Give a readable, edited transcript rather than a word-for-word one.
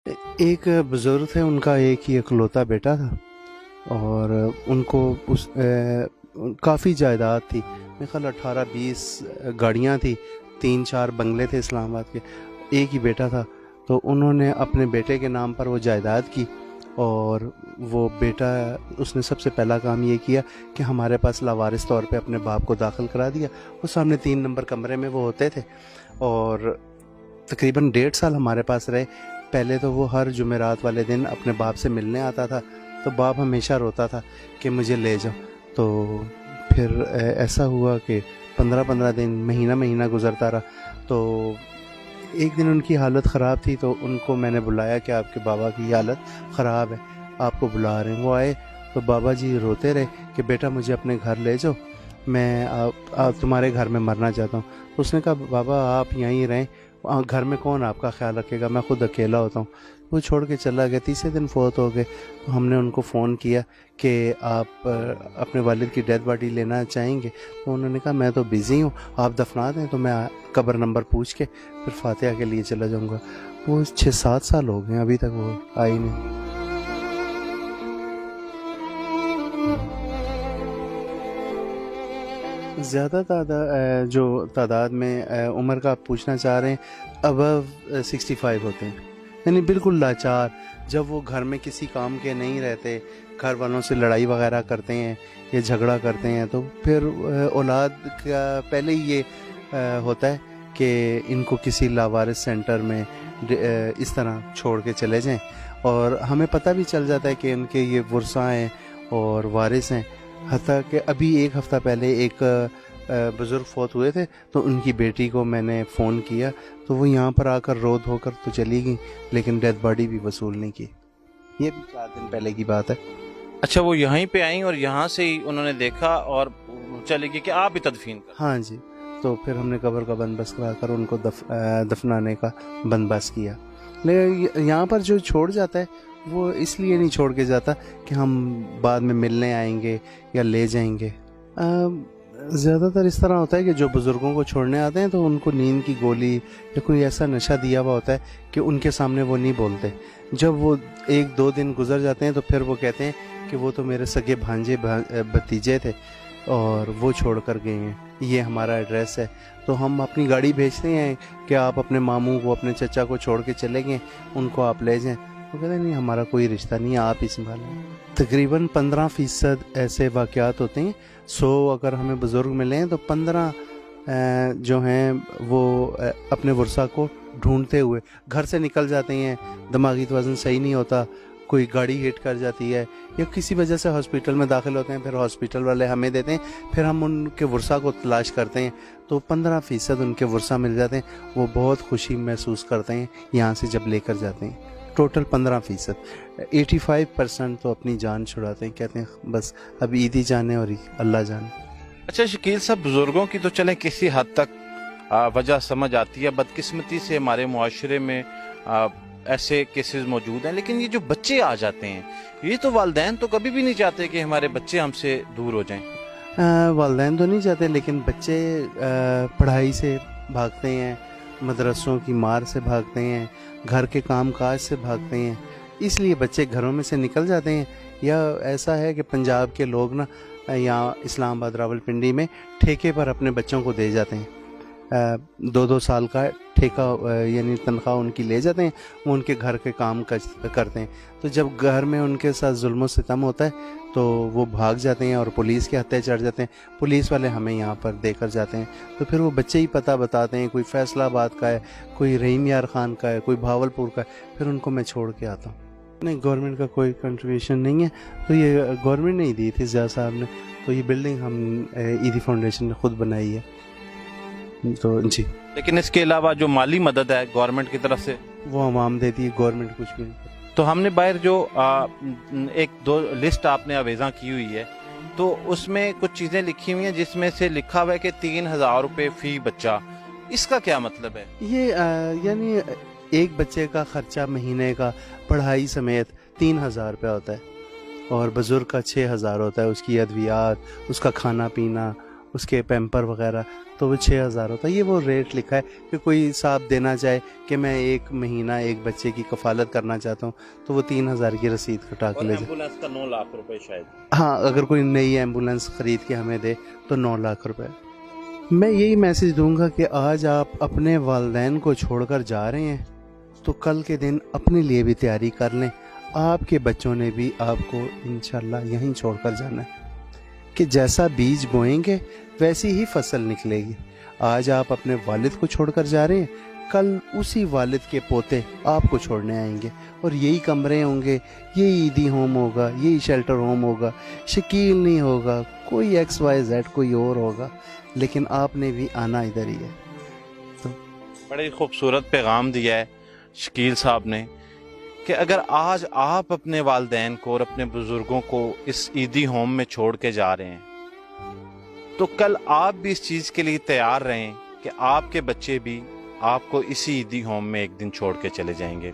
ایک بزرگ تھے، ان کا ایک ہی اکلوتا بیٹا تھا، اور ان کو کافی جائیداد تھی، میرے خیال 18-20 گاڑیاں تھی، 3-4 بنگلے تھے اسلام آباد کے، ایک ہی بیٹا تھا۔ تو انہوں نے اپنے بیٹے کے نام پر وہ جائیداد کی، اور وہ بیٹا اس نے سب سے پہلا کام یہ کیا کہ ہمارے پاس لاوارث طور پہ اپنے باپ کو داخل کرا دیا۔ وہ سامنے 3 نمبر کمرے میں وہ ہوتے تھے، اور تقریباً 1.5 سال ہمارے پاس رہے۔ پہلے تو وہ ہر جمعرات والے دن اپنے باپ سے ملنے آتا تھا، تو باپ ہمیشہ روتا تھا کہ مجھے لے جاؤ۔ تو پھر ایسا ہوا کہ 15 دن، مہینہ مہینہ گزرتا رہا۔ تو ایک دن ان کی حالت خراب تھی، تو ان کو میں نے بلایا کہ آپ کے بابا کی حالت خراب ہے، آپ کو بلا رہے ہیں۔ وہ آئے تو بابا جی روتے رہے کہ بیٹا مجھے اپنے گھر لے جاؤ، میں تمہارے گھر میں مرنا چاہتا ہوں۔ تو اس نے کہا بابا آپ یہیں رہیں، گھر میں کون آپ کا خیال رکھے گا، میں خود اکیلا ہوتا ہوں۔ وہ چھوڑ کے چلا گیا، تیسرے دن فوت ہو گئے۔ تو ہم نے ان کو فون کیا کہ آپ اپنے والد کی ڈیتھ باڈی لینا چاہیں گے؟ تو انہوں نے کہا میں تو بزی ہوں، آپ دفنا دیں تو میں قبر نمبر پوچھ کے پھر فاتحہ کے لیے چلا جاؤں گا۔ وہ 6-7 سال ہو گئے ابھی تک وہ آئی نہیں۔ زیادہ جو تعداد میں عمر کا آپ پوچھنا چاہ رہے ہیں، ابو 65 ہوتے ہیں، یعنی بالکل لاچار۔ جب وہ گھر میں کسی کام کے نہیں رہتے، گھر والوں سے لڑائی وغیرہ کرتے ہیں یا جھگڑا کرتے ہیں، تو پھر اولاد کا پہلے ہی یہ ہوتا ہے کہ ان کو کسی لاوارث سینٹر میں اس طرح چھوڑ کے چلے جائیں، اور ہمیں پتہ بھی چل جاتا ہے کہ ان کے یہ ورثاء ہیں اور وارث ہیں۔ حتیٰ کہ ابھی ایک ہفتہ پہلے ایک بزرگ فوت ہوئے تھے، تو ان کی بیٹی کو میں نے فون کیا، تو وہ یہاں پر آ کر رو دھو کر تو چلی گئی، لیکن ڈیتھ باڈی بھی وصول نہیں کی۔ یہ بھی 4 دن پہلے کی بات ہے۔ اچھا، وہ یہیں پہ آئیں اور یہاں سے ہی انہوں نے دیکھا اور چلے گئے کہ آپ ہی تدفین کر؟ ہاں جی، تو پھر ہم نے قبر کا بندوبست کرا کر ان کو دفنانے کا بندوبست کیا۔ لیکن یہاں پر جو چھوڑ جاتا ہے وہ اس لیے نہیں چھوڑ کے جاتا کہ ہم بعد میں ملنے آئیں گے یا لے جائیں گے۔ زیادہ تر اس طرح ہوتا ہے کہ جو بزرگوں کو چھوڑنے آتے ہیں تو ان کو نیند کی گولی یا کوئی ایسا نشہ دیا ہوا ہوتا ہے کہ ان کے سامنے وہ نہیں بولتے۔ جب وہ 1-2 دن گزر جاتے ہیں تو پھر وہ کہتے ہیں کہ وہ تو میرے سگے بھانجے بھتیجے تھے اور وہ چھوڑ کر گئے ہیں، یہ ہمارا ایڈریس ہے۔ تو ہم اپنی گاڑی بھیجتے ہیں کہ آپ اپنے ماموں کو، اپنے چچا کو چھوڑ کے چلے گئے، ان کو آپ لے جائیں۔ وہ کہتے ہیں نہیں ہمارا کوئی رشتہ نہیں ہے، آپ ہی سنبھالیں۔ تقریباً 15% ایسے واقعات ہوتے ہیں۔ 100 اگر ہمیں بزرگ ملے ہیں تو 15 جو ہیں وہ اپنے ورثہ کو ڈھونڈتے ہوئے گھر سے نکل جاتے ہیں۔ دماغی توازن صحیح نہیں ہوتا، کوئی گاڑی ہٹ کر جاتی ہے یا کسی وجہ سے ہاسپٹل میں داخل ہوتے ہیں، پھر ہاسپٹل والے ہمیں دیتے ہیں، پھر ہم ان کے ورثہ کو تلاش کرتے ہیں، تو 15% ان کے ورثہ مل جاتے ہیں۔ وہ بہت خوشی محسوس کرتے ہیں یہاں سے جب لے کر جاتے ہیں۔ ٹوٹل 15%، 85% تو اپنی جان چھڑاتے ہیں، کہتے ہیں بس اب عید ہی جانے اور اللہ جانے۔ اچھا شکیل صاحب، بزرگوں کی تو چلیں کسی حد تک وجہ سمجھ آتی ہے، بدقسمتی سے ہمارے معاشرے میں ایسے کیسز موجود ہیں، لیکن یہ جو بچے آ جاتے ہیں، یہ تو والدین تو کبھی بھی نہیں چاہتے کہ ہمارے بچے ہم سے دور ہو جائیں۔ والدین تو نہیں چاہتے، لیکن بچے پڑھائی سے بھاگتے ہیں، مدرسوں کی مار سے بھاگتے ہیں، گھر کے کام کاج سے بھاگتے ہیں، اس لیے بچے گھروں میں سے نکل جاتے ہیں۔ یا ایسا ہے کہ پنجاب کے لوگ نا یہاں اسلام آباد راولپنڈی میں ٹھیکے پر اپنے بچوں کو دے جاتے ہیں، 2-2 سال کا ٹھیکہ یعنی تنخواہ ان کی لے جاتے ہیں، وہ ان کے گھر کے کام کرتے ہیں۔ تو جب گھر میں ان کے ساتھ ظلم و ستم ہوتا ہے تو وہ بھاگ جاتے ہیں اور پولیس کے ہتھے چڑھ جاتے ہیں، پولیس والے ہمیں یہاں پر دے کر جاتے ہیں، تو پھر وہ بچے ہی پتہ بتاتے ہیں، کوئی فیصل آباد کا ہے، کوئی رحیم یار خان کا ہے، کوئی بھاولپور کا ہے، پھر ان کو میں چھوڑ کے آتا ہوں۔ نہیں، گورنمنٹ کا کوئی کنٹریبیوشن نہیں ہے، تو یہ گورنمنٹ نے ہی دی تھی زیاد صاحب نے، تو یہ بلڈنگ ہم ایدی فاؤنڈیشن نے خود بنائی ہے، تو جی۔ لیکن اس کے علاوہ جو مالی مدد ہے گورنمنٹ کی طرف سے وہ عوام دیتی ہے، گورنمنٹ کچھ بھی نہیں کرتی۔ تو ہم نے باہر جو 1-2 لسٹ آپ نے آویزاں کی ہوئی ہے، تو اس میں کچھ چیزیں لکھی ہوئی ہیں جس میں سے لکھا ہوا ہے کہ 3000 روپے فی بچہ، اس کا کیا مطلب ہے؟ یہ یعنی ایک بچے کا خرچہ مہینے کا پڑھائی سمیت 3000 روپے ہوتا ہے، اور بزرگ کا 6000 ہوتا ہے، اس کی ادویات، اس کا کھانا پینا اس کے پیمپر وغیرہ تو وہ 6,000 ہوتا ہے. یہ وہ ریٹ لکھا ہے کہ کوئی صاحب دینا چاہے کہ میں ایک مہینہ ایک بچے کی کفالت کرنا چاہتا ہوں تو وہ 3,000 کی رسید کٹا کے لے جائے. ایمبولینس کا 9 لاکھ روپے شاید. ہاں اگر کوئی نئی ایمبولینس خرید کے ہمیں دے تو 9 لاکھ روپے. میں یہی میسج دوں گا کہ آج آپ اپنے والدین کو چھوڑ کر جا رہے ہیں تو کل کے دن اپنے لیے بھی تیاری کر لیں. آپ کے بچوں نے بھی آپ کو انشاءاللہ یہیں چھوڑ کر جانا ہے کہ جیسا بیج بوئیں گے ویسی ہی فصل نکلے گی. آج آپ اپنے والد کو چھوڑ کر جا رہے ہیں, کل اسی والد کے پوتے آپ کو چھوڑنے آئیں گے اور یہی کمرے ہوں گے, یہی عیدی ہوم ہوگا, یہی شیلٹر ہوم ہوگا. شکیل نہیں ہوگا, کوئی XYZ کوئی اور ہوگا, لیکن آپ نے بھی آنا ادھر ہی ہے. تو بڑے خوبصورت پیغام دیا ہے شکیل صاحب نے کہ اگر آج آپ اپنے والدین کو اور اپنے بزرگوں کو اس عیدی ہوم میں چھوڑ کے جا رہے ہیں تو کل آپ بھی اس چیز کے لیے تیار رہیں کہ آپ کے بچے بھی آپ کو اسی عیدی ہوم میں ایک دن چھوڑ کے چلے جائیں گے.